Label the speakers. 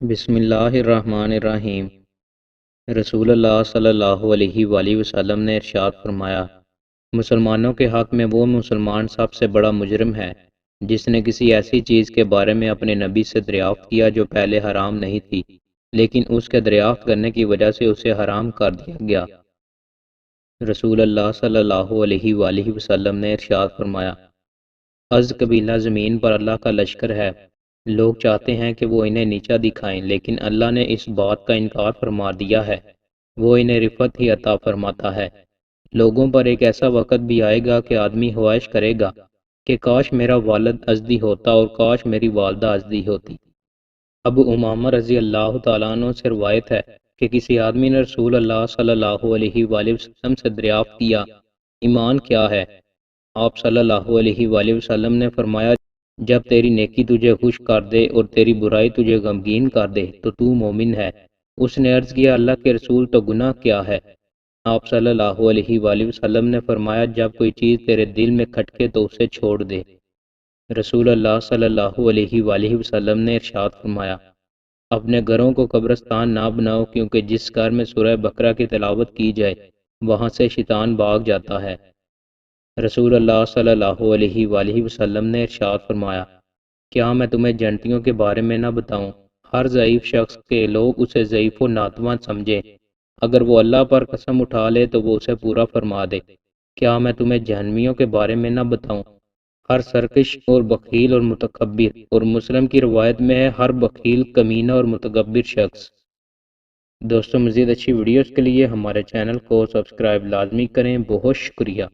Speaker 1: بسم اللہ الرحمن الرحیم۔ رسول اللہ صلی اللہ علیہ وآلہ وسلم نے ارشاد فرمایا، مسلمانوں کے حق میں وہ مسلمان سب سے بڑا مجرم ہے جس نے کسی ایسی چیز کے بارے میں اپنے نبی سے دریافت کیا جو پہلے حرام نہیں تھی، لیکن اس کے دریافت کرنے کی وجہ سے اسے حرام کر دیا گیا۔ رسول اللہ صلی اللہ علیہ وآلہ وسلم نے ارشاد فرمایا، از قبیلہ زمین پر اللہ کا لشکر ہے، لوگ چاہتے ہیں کہ وہ انہیں نیچا دکھائیں، لیکن اللہ نے اس بات کا انکار فرما دیا ہے، وہ انہیں رفعت ہی عطا فرماتا ہے۔ لوگوں پر ایک ایسا وقت بھی آئے گا کہ آدمی خواہش کرے گا کہ کاش میرا والد ازدی ہوتا اور کاش میری والدہ ازدی ہوتی۔ ابو امامہ رضی اللہ تعالیٰ عنہ سے روایت ہے کہ کسی آدمی نے رسول اللہ صلی اللہ علیہ وآلہ وسلم سے دریافت کیا، ایمان کیا ہے؟ آپ صلی اللہ علیہ وآلہ وسلم نے فرمایا، جب تیری نیکی تجھے خوش کر دے اور تیری برائی تجھے غمگین کر دے تو مومن ہے۔ اس نے عرض کیا، اللہ کے رسول، تو گناہ کیا ہے؟ آپ صلی اللہ علیہ وآلہ وسلم نے فرمایا، جب کوئی چیز تیرے دل میں کھٹکے تو اسے چھوڑ دے۔ رسول اللہ صلی اللہ علیہ وآلہ وسلم نے ارشاد فرمایا، اپنے گھروں کو قبرستان نہ بناؤ، کیونکہ جس گھر میں سورہ بقرہ کی تلاوت کی جائے وہاں سے شیطان بھاگ جاتا ہے۔ رسول اللہ صلی اللہ علیہ وآلہ وسلم نے ارشاد فرمایا، کیا میں تمہیں جنتیوں کے بارے میں نہ بتاؤں؟ ہر ضعیف شخص کے لوگ اسے ضعیف و ناتواں سمجھیں، اگر وہ اللہ پر قسم اٹھا لے تو وہ اسے پورا فرما دے۔ کیا میں تمہیں جہنمیوں کے بارے میں نہ بتاؤں؟ ہر سرکش اور بخیل اور متکبر، اور مسلم کی روایت میں ہے ہر بخیل، کمینہ اور متکبر شخص۔ دوستو، مزید اچھی ویڈیوز کے لیے ہمارے چینل کو سبسکرائب لازمی کریں۔ بہت شکریہ۔